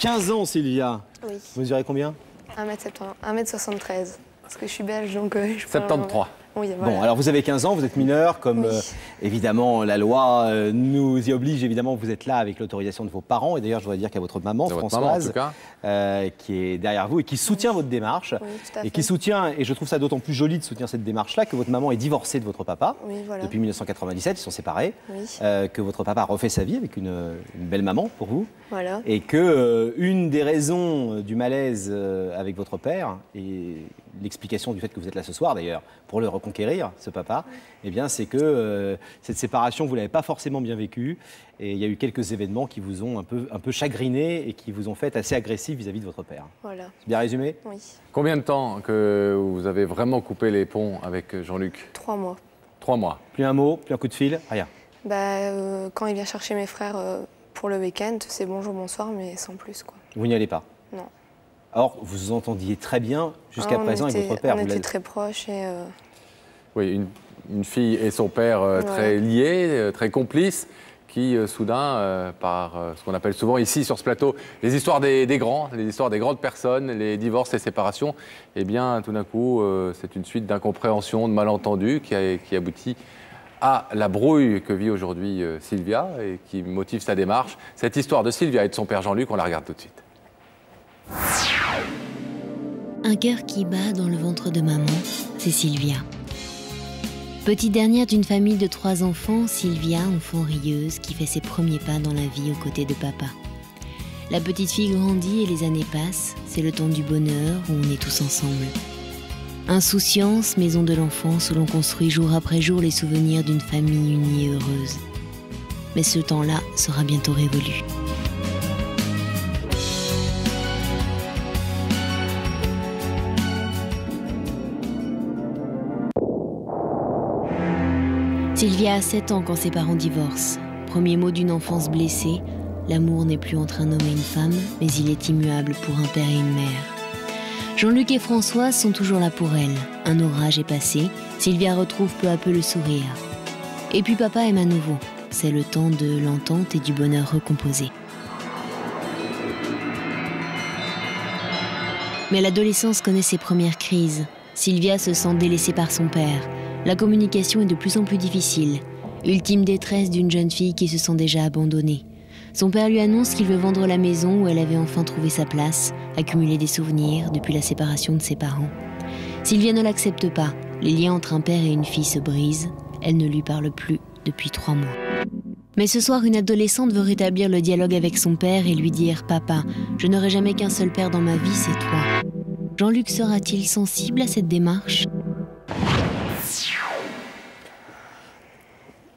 15 ans, Sylvia. Oui. Vous mesurez combien? 1m73. Parce que je suis belge, donc je 73. Oui, voilà. Bon, alors vous avez 15 ans, vous êtes mineur, comme Oui. évidemment la loi nous y oblige. Évidemment, vous êtes là avec l'autorisation de vos parents. Et d'ailleurs, je voudrais dire qu'il y a votre maman, Françoise, qui est derrière vous et qui soutient votre démarche. Oui, tout à fait. Et qui soutient, et je trouve ça d'autant plus joli de soutenir cette démarche-là, que votre maman est divorcée de votre papa. Oui, voilà. Depuis 1997, ils sont séparés. Oui. Que votre papa a refait sa vie avec une belle maman pour vous. Voilà. Et que une des raisons du malaise avec votre père, et l'explication du fait que vous êtes là ce soir d'ailleurs, pour le reconquérir, ce papa, eh bien c'est que cette séparation, vous ne l'avez pas forcément bien vécue. Et il y a eu quelques événements qui vous ont un peu chagriné et qui vous ont fait assez agressif vis-à-vis de votre père. Voilà. C'est bien résumé? Oui. Combien de temps que vous avez vraiment coupé les ponts avec Jean-Luc? 3 mois. 3 mois. Plus un mot, plus un coup de fil, rien. Quand il vient chercher mes frères pour le week-end, c'est bonjour, bonsoir, mais sans plus, quoi. Vous n'y allez pas? Non. Or, vous vous entendiez très bien jusqu'à présent avec votre père. On était très proches et... Oui, une fille et son père très liés, très complices, qui soudain, par ce qu'on appelle souvent ici sur ce plateau, les histoires des grands, les histoires des grandes personnes, les divorces, les séparations, eh bien tout d'un coup, c'est une suite d'incompréhensions, de malentendus qui aboutit à la brouille que vit aujourd'hui Sylvia et qui motive sa démarche. Cette histoire de Sylvia et de son père Jean-Luc, on la regarde tout de suite. Un cœur qui bat dans le ventre de maman, c'est Sylvia. Petite dernière d'une famille de 3 enfants, Sylvia, enfant rieuse, qui fait ses premiers pas dans la vie aux côtés de papa. La petite fille grandit et les années passent, c'est le temps du bonheur où on est tous ensemble. Insouciance, maison de l'enfance où l'on construit jour après jour les souvenirs d'une famille unie et heureuse. Mais ce temps-là sera bientôt révolu. Sylvia a 7 ans quand ses parents divorcent. Premier mot d'une enfance blessée, l'amour n'est plus entre un homme et une femme, mais il est immuable pour un père et une mère. Jean-Luc et Françoise sont toujours là pour elle. Un orage est passé, Sylvia retrouve peu à peu le sourire. Et puis papa aime à nouveau. C'est le temps de l'entente et du bonheur recomposé. Mais l'adolescence connaît ses premières crises. Sylvia se sent délaissée par son père. La communication est de plus en plus difficile. Ultime détresse d'une jeune fille qui se sent déjà abandonnée. Son père lui annonce qu'il veut vendre la maison où elle avait enfin trouvé sa place, accumuler des souvenirs depuis la séparation de ses parents. Sylvia ne l'accepte pas. Les liens entre un père et une fille se brisent. Elle ne lui parle plus depuis 3 mois. Mais ce soir, une adolescente veut rétablir le dialogue avec son père et lui dire « Papa, je n'aurai jamais qu'un seul père dans ma vie, c'est toi ». Jean-Luc sera-t-il sensible à cette démarche ?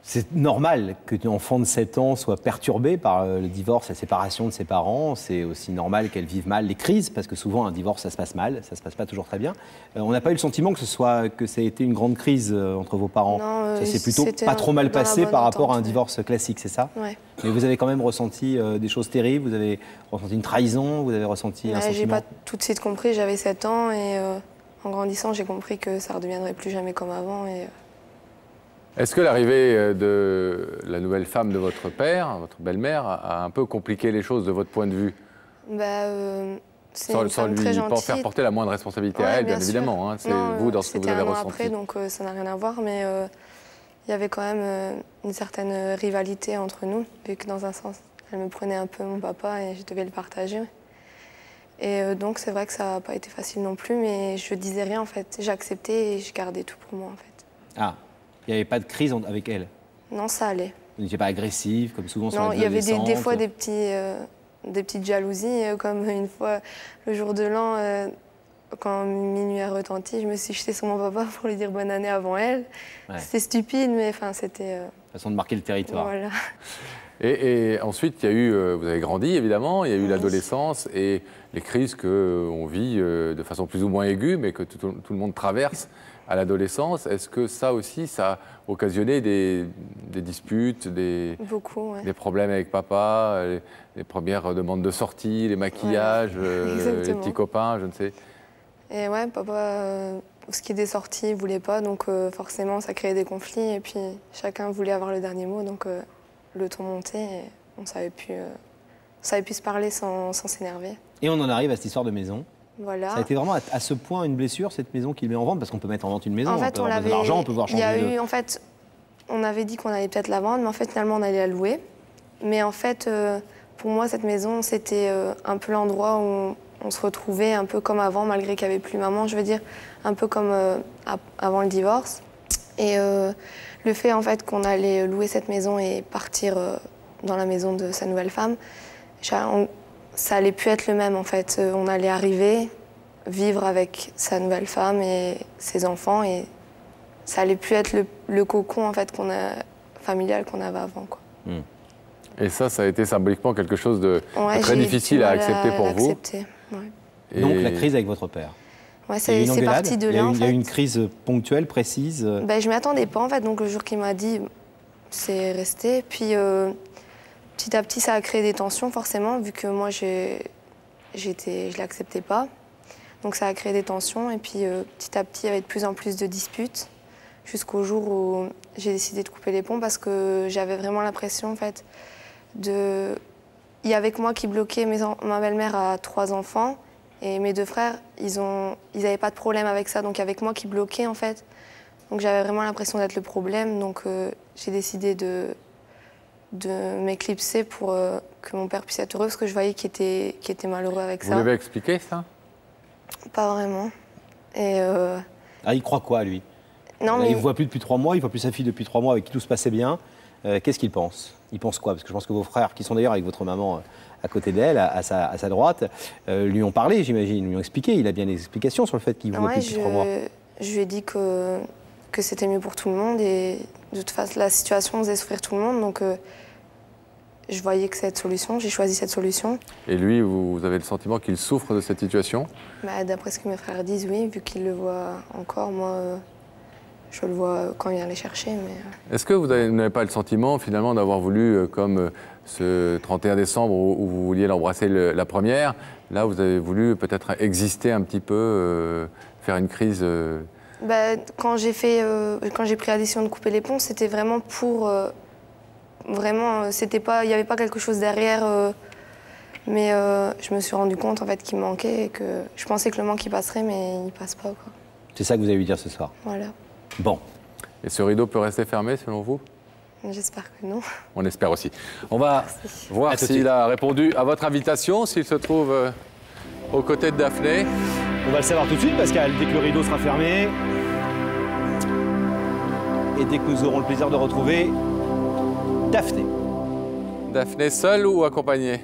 C'est normal qu'une enfant de 7 ans soit perturbée par le divorce, la séparation de ses parents. C'est aussi normal qu'elle vive mal les crises, parce que souvent un divorce, ça se passe mal, ça se passe pas toujours très bien. On n'a pas eu le sentiment que ça a été une grande crise entre vos parents. Non, ça s'est plutôt pas trop mal passé par rapport à un divorce classique, c'est ça? Ouais. Mais vous avez quand même ressenti des choses terribles, vous avez ressenti une trahison, vous avez ressenti un sentiment? J'ai pas tout de suite compris, j'avais 7 ans et en grandissant, j'ai compris que ça ne redeviendrait plus jamais comme avant. Est-ce que l'arrivée de la nouvelle femme de votre père, votre belle-mère, a un peu compliqué les choses de votre point de vue? C'est une femme très gentille. Sans lui faire porter la moindre responsabilité à elle, bien évidemment. Hein, c'est vous dans ce que vous avez ressenti. C'était un an après, donc ça n'a rien à voir, mais il y avait quand même une certaine rivalité entre nous, vu que dans un sens, elle me prenait un peu mon papa et je devais le partager. Et donc c'est vrai que ça n'a pas été facile non plus, mais je disais rien en fait. J'ai accepté et je gardais tout pour moi en fait. Ah. Il n'y avait pas de crise avec elle? Non, ça allait. Vous n'étiez pas agressive, comme souvent sur Non, il y avait des fois des petites jalousies, comme une fois, le jour de l'an, quand minuit a retenti, je me suis jetée sur mon papa pour lui dire bonne année avant elle. Ouais. C'était stupide, mais enfin, c'était... façon de marquer le territoire. Voilà. Et ensuite, il y a eu, vous avez grandi évidemment, il y a eu l'adolescence et les crises qu'on vit de façon plus ou moins aiguë, mais que tout le monde traverse à l'adolescence. Est-ce que ça aussi, ça a occasionné des disputes, des problèmes avec papa, les premières demandes de sortie, les maquillages, les petits copains, je ne sais? Et ouais, papa, ce qui est des sorties, il voulait pas, donc forcément, ça créait des conflits. Et puis, chacun voulait avoir le dernier mot, donc le ton montait et on savait plus savait plus se parler sans s'énerver. Et on en arrive à cette histoire de maison. Voilà. Ça a été vraiment à ce point une blessure, cette maison qu'il met en vente, parce qu'on peut mettre en vente une maison, En fait, on peut avoir de l'argent, on peut voir changer en fait, on avait dit qu'on allait peut-être la vendre, mais en fait, finalement, on allait la louer. Mais en fait, pour moi, cette maison, c'était un peu l'endroit où on se retrouvait un peu comme avant, malgré qu'il n'y avait plus maman, je veux dire, un peu comme avant le divorce. Et le fait, en fait, qu'on allait louer cette maison et partir dans la maison de sa nouvelle femme, ça allait plus être le même, en fait. On allait arriver, vivre avec sa nouvelle femme et ses enfants, et ça allait plus être le cocon, en fait, familial qu'on avait avant, quoi. Et ça a été symboliquement quelque chose de Ouais, très difficile à accepter pour vous. Ouais. Donc la crise avec votre père. Ouais, c'est parti de là, en fait. Il y a eu une crise ponctuelle, précise. Ben, je ne m'y attendais pas, en fait. Donc le jour qu'il m'a dit, c'est resté. Puis petit à petit, ça a créé des tensions, forcément, vu que moi, je ne l'acceptais pas. Donc ça a créé des tensions. Et puis petit à petit, il y avait de plus en plus de disputes. Jusqu'au jour où j'ai décidé de couper les ponts, parce que j'avais vraiment l'impression, en fait, il y avait que moi qui bloquais. Ma belle-mère a 3 enfants et mes 2 frères, ils n'avaient pas de problème avec ça. Donc avec moi qui bloquais, en fait. Donc j'avais vraiment l'impression d'être le problème. Donc j'ai décidé de m'éclipser pour que mon père puisse être heureux, parce que je voyais qu'il était malheureux avec ça. Vous l'avez expliqué, ça? Pas vraiment. Et il croit quoi, lui? Non, mais Il ne voit plus depuis 3 mois, il ne voit plus sa fille depuis 3 mois, avec qui tout se passait bien. Qu'est-ce qu'il pense? Il pense quoi? Parce que je pense que vos frères, qui sont d'ailleurs avec votre maman à côté d'elle, à sa droite, lui ont parlé, j'imagine, lui ont expliqué. Il a bien des explications sur le fait qu'il ne voit plus depuis 3 mois. Je lui ai dit que c'était mieux pour tout le monde, et de toute façon, la situation faisait souffrir tout le monde. Donc je voyais que cette solution, j'ai choisi cette solution. Et lui, vous avez le sentiment qu'il souffre de cette situation? D'après ce que mes frères disent, oui, vu qu'ils le voient encore. Moi, je le vois quand il vient les chercher. Est-ce que vous n'avez pas le sentiment, finalement, d'avoir voulu, comme ce 31 décembre où vous vouliez l'embrasser la première, là, vous avez voulu peut-être exister un petit peu, faire une crise Quand j'ai pris la décision de couper les ponts, c'était vraiment pour... vraiment, c'était pas, il n'y avait pas quelque chose derrière. Mais je me suis rendu compte, en fait, qu'il me manquait, et que je pensais que le manque, il passerait, mais il passe pas, quoi. C'est ça que vous avez lui dire ce soir? Voilà. Bon. Et ce rideau peut rester fermé, selon vous? J'espère que non. On espère aussi. On va voir s'il a répondu à votre invitation, s'il se trouve aux côtés de Daphné. On va le savoir tout de suite, Pascal, dès que le rideau sera fermé. Et dès que nous aurons le plaisir de retrouver Daphné. Daphné, seule ou accompagnée?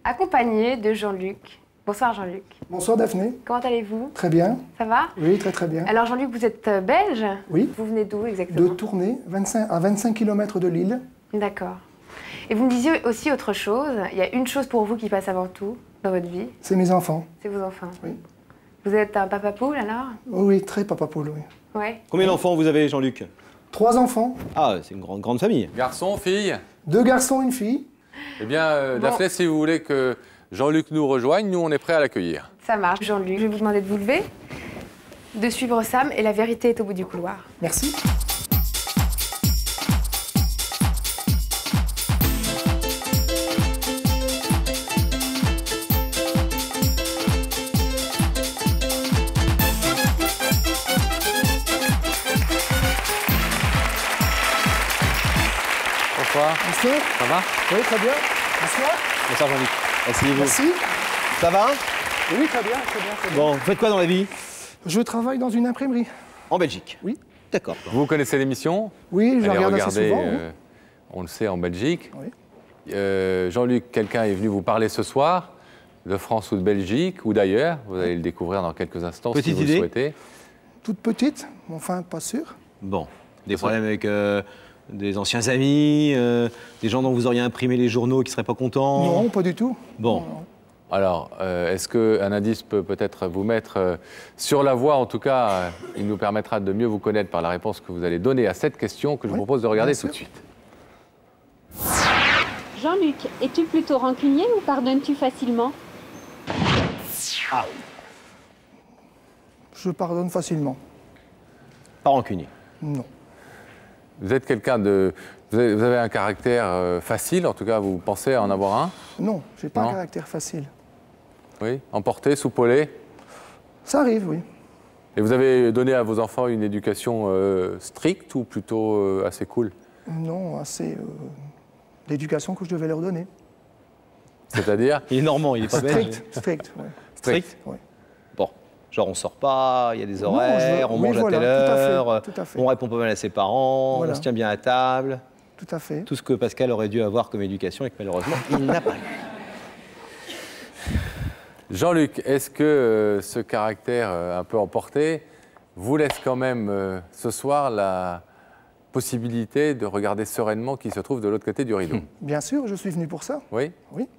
Accompagnée de Jean-Luc. Bonsoir Jean-Luc. Bonsoir Daphné. Comment allez-vous? Très bien. Ça va? Oui, très très bien. Alors Jean-Luc, vous êtes belge? Oui. Vous venez d'où exactement? De Tournai, à 25 km de Lille. D'accord. Et vous me disiez aussi autre chose. Il y a une chose pour vous qui passe avant tout dans votre vie. C'est mes enfants. C'est vos enfants. Oui. Vous êtes un papa poule alors? Oui, très papa poule, oui. Ouais. Combien d'enfants vous avez, Jean-Luc? 3 enfants. Ah, c'est une grande famille. Garçon, fille? 2 garçons, une fille. Eh bien, Daphné, si vous voulez que Jean-Luc nous rejoigne, nous, on est prêts à l'accueillir. Ça marche. Jean-Luc, je vais vous demander de vous lever, de suivre Sam, et la vérité est au bout du couloir. Merci. Bonsoir. Bonsoir. Ça va? Oui, très bien. Bonsoir. Bonsoir, Jean-Luc. Asseyez-vous. Merci. Ça va? Oui, très bien, très bien, très bien. Bon, vous faites quoi dans la vie? Je travaille dans une imprimerie. En Belgique? Oui. D'accord. Vous connaissez l'émission? Oui, je Elle est regarde assez regardée, souvent. Oui. on le sait, en Belgique. Oui. Jean-Luc, quelqu'un est venu vous parler ce soir, de France ou de Belgique, ou d'ailleurs. Vous allez le découvrir dans quelques instants, si vous le souhaitez. Toute petite, enfin pas sûre. Bon, des problèmes avec des anciens amis, des gens dont vous auriez imprimé les journaux qui ne seraient pas contents? Non, pas du tout. Bon. Non. Alors, est-ce qu'un indice peut peut-être vous mettre sur la voie? En tout cas, il nous permettra de mieux vous connaître par la réponse que vous allez donner à cette question que je vous propose de regarder tout de suite. Jean-Luc, es-tu plutôt rancunier ou pardonnes-tu facilement? Ah. Je pardonne facilement. Pas rancunier. Non. Vous êtes quelqu'un de Vous avez un caractère facile, en tout cas, vous pensez en avoir un? Non, j'ai pas Non. un caractère facile. Oui, emporté, soupolé. Ça arrive, oui. Et vous avez donné à vos enfants une éducation stricte ou plutôt assez cool? Non, assez l'éducation que je devais leur donner. C'est-à-dire? Il est normand, il est pas belge. Strict, ouais. Strict. Ouais. Bon, genre on sort pas, il y a des Non, horaires, on oui, mange voilà, à telle heure, tout à fait. on répond pas mal à ses parents, Voilà. on se tient bien à table. Tout à fait. Tout ce que Pascal aurait dû avoir comme éducation et que malheureusement, il n'a pas eu. Jean-Luc, est-ce que ce caractère un peu emporté vous laisse quand même ce soir la possibilité de regarder sereinement qui se trouve de l'autre côté du rideau? Bien sûr, je suis venu pour ça. Oui? Oui.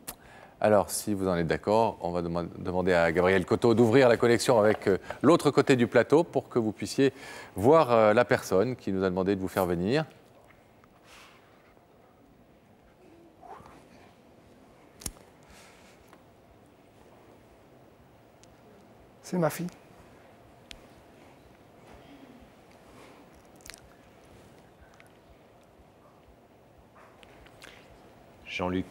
Alors, si vous en êtes d'accord, on va demander à Gabriel Coteau d'ouvrir la connexion avec l'autre côté du plateau pour que vous puissiez voir la personne qui nous a demandé de vous faire venir. C'est ma fille. Jean-Luc,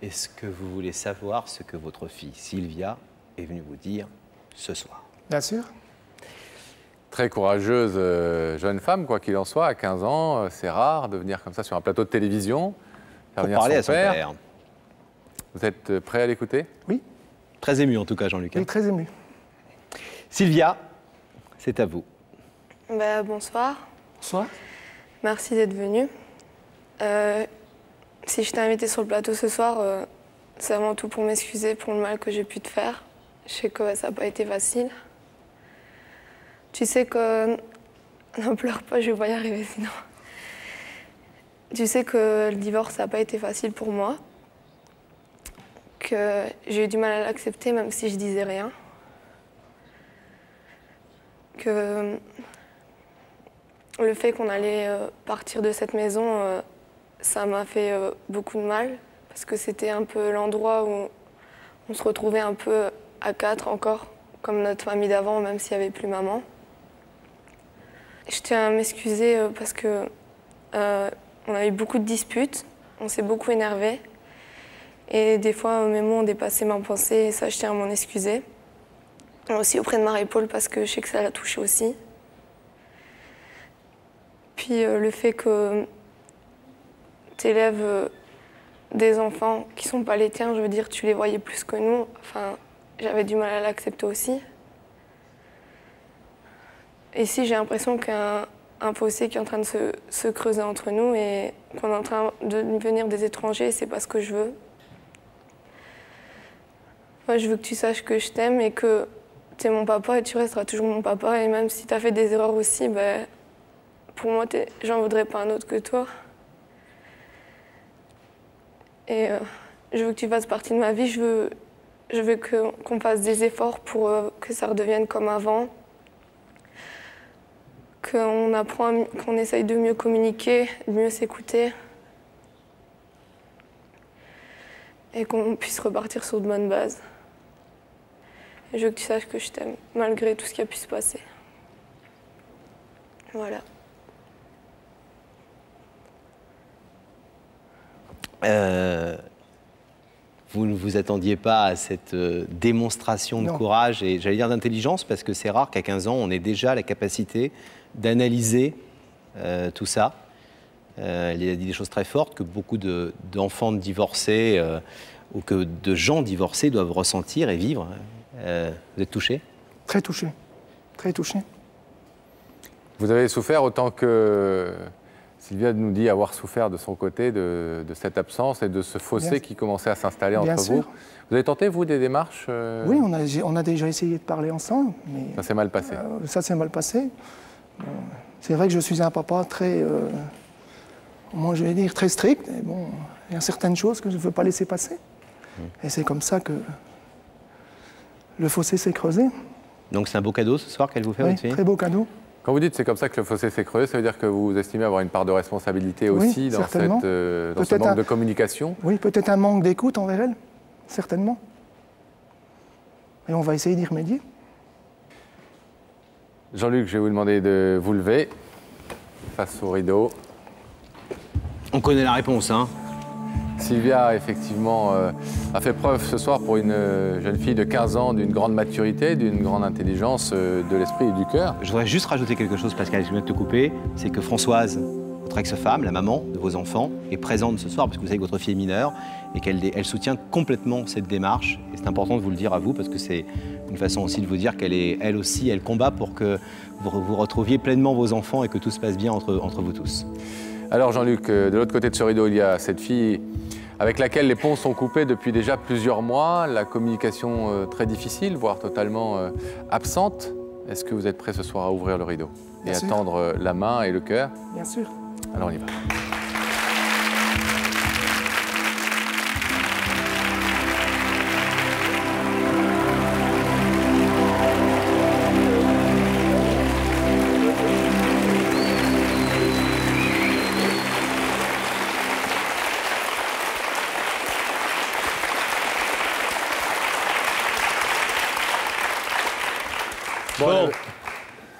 est-ce que vous voulez savoir ce que votre fille Sylvia est venue vous dire ce soir? Bien sûr. Très courageuse jeune femme, quoi qu'il en soit, à 15 ans, c'est rare de venir comme ça sur un plateau de télévision, faire Pour venir parler son à son père. père. Vous êtes prêt à l'écouter? Oui, Très ému en tout cas, Jean-Luc. oui, très ému. Sylvia, c'est à vous. Bonsoir, Bonsoir. merci d'être venu. Si je t'ai invité sur le plateau ce soir, c'est avant tout pour m'excuser pour le mal que j'ai pu te faire. Je sais que ça n'a pas été facile. Tu sais que... Ne pleure pas, je vais pas y arriver sinon. Tu sais que le divorce n'a pas été facile pour moi. Que j'ai eu du mal à l'accepter même si je disais rien. Que le fait qu'on allait partir de cette maison, ça m'a fait beaucoup de mal. Parce que c'était un peu l'endroit où on se retrouvait un peu à quatre encore, comme notre famille d'avant, même s'il n'y avait plus maman. Je tiens à m'excuser parce que on a eu beaucoup de disputes, on s'est beaucoup énervé. Et des fois, mes mots ont dépassé ma pensée et ça, je tiens à m'en excuser. Aussi auprès de Marie-Paul parce que je sais que ça l'a touchée aussi. Puis le fait que tu élèves des enfants qui sont pas les tiens, je veux dire, tu les voyais plus que nous. Enfin, j'avais du mal à l'accepter aussi. Et ici, j'ai l'impression qu'il y a un fossé qui est en train de se creuser entre nous et qu'on est en train de devenir des étrangers, c'est pas ce que je veux. Moi, je veux que tu saches que je t'aime et que tu es mon papa et tu resteras toujours mon papa. Et même si tu as fait des erreurs aussi, pour moi, j'en voudrais pas un autre que toi. Et je veux que tu fasses partie de ma vie. Je veux qu'on fasse des efforts pour que ça redevienne comme avant. Qu'on essaye de mieux communiquer, de mieux s'écouter. Et qu'on puisse repartir sur de bonnes bases. Et je veux que tu saches que je t'aime, malgré tout ce qui a pu se passer. Voilà. Vous ne vous attendiez pas à cette démonstration de Non. courage et j'allais dire d'intelligence parce que c'est rare qu'à 15 ans, on ait déjà la capacité d'analyser tout ça. Il a dit des choses très fortes que beaucoup d'enfants divorcés ou que de gens divorcés doivent ressentir et vivre. Vous êtes touché? Très touché. Très touché. Vous avez souffert autant que Sylvia nous dit avoir souffert de son côté de cette absence et de ce fossé Bien- qui commençait à s'installer Bien entre sûr. vous. Vous avez tenté, vous, des démarches Oui, on a déjà essayé de parler ensemble, mais Ça s'est mal passé. ça s'est mal passé. Bon, c'est vrai que je suis un papa très, moi je vais dire très strict. Et bon, il y a certaines choses que je ne veux pas laisser passer. Et c'est comme ça que le fossé s'est creusé. Donc c'est un beau cadeau ce soir qu'elle vous fait, Oui, votre fille? très beau cadeau. Quand vous dites c'est comme ça que le fossé s'est creusé, ça veut dire que vous estimez avoir une part de responsabilité Oui, aussi dans, certainement. dans ce Peut-être manque un- de communication? Oui, peut-être un manque d'écoute envers elle, certainement. Et on va essayer d'y remédier. Jean-Luc, je vais vous demander de vous lever face au rideau. On connaît la réponse, hein. Sylvia, effectivement, a fait preuve ce soir pour une jeune fille de 15 ans d'une grande maturité, d'une grande intelligence de l'esprit et du cœur. Je voudrais juste rajouter quelque chose, Pascal, je viens de te couper. C'est que Françoise, votre ex-femme, la maman de vos enfants, est présente ce soir parce que vous savez que votre fille est mineure et qu'elle soutient complètement cette démarche. Et c'est important de vous le dire à vous parce que c'est une façon aussi de vous dire qu'elle est, elle aussi, elle combat pour que vous retrouviez pleinement vos enfants et que tout se passe bien entre vous tous. Alors Jean-Luc, de l'autre côté de ce rideau, il y a cette fille avec laquelle les ponts sont coupés depuis déjà plusieurs mois, la communication très difficile, voire totalement absente. Est-ce que vous êtes prêt ce soir à ouvrir le rideau et à tendre la main et le cœur? Bien sûr. Alors on y va. Bon,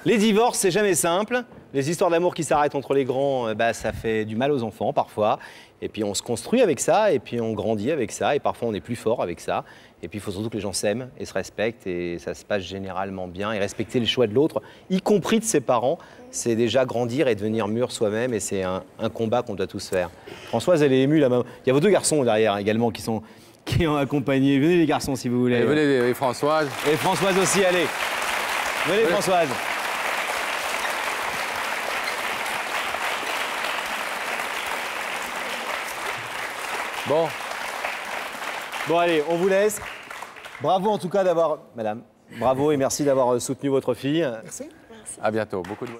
les divorces, c'est jamais simple. Les histoires d'amour qui s'arrêtent entre les grands, bah, ça fait du mal aux enfants parfois. Et puis on se construit avec ça, et puis on grandit avec ça, et parfois on est plus fort avec ça. Et puis il faut surtout que les gens s'aiment et se respectent, et ça se passe généralement bien. Et respecter le choix de l'autre, y compris de ses parents, c'est déjà grandir et devenir mûr soi-même, et c'est un combat qu'on doit tous faire. Françoise, elle est émue, la maman. Il y a vos deux garçons derrière également qui ont accompagné. Venez les garçons si vous voulez. Et venez, et Françoise. Et Françoise aussi, allez. Venez Françoise. Bon. Bon allez, on vous laisse. Bravo en tout cas d'avoir... Madame, bravo et merci d'avoir soutenu votre fille. Merci. À bientôt. Beaucoup de...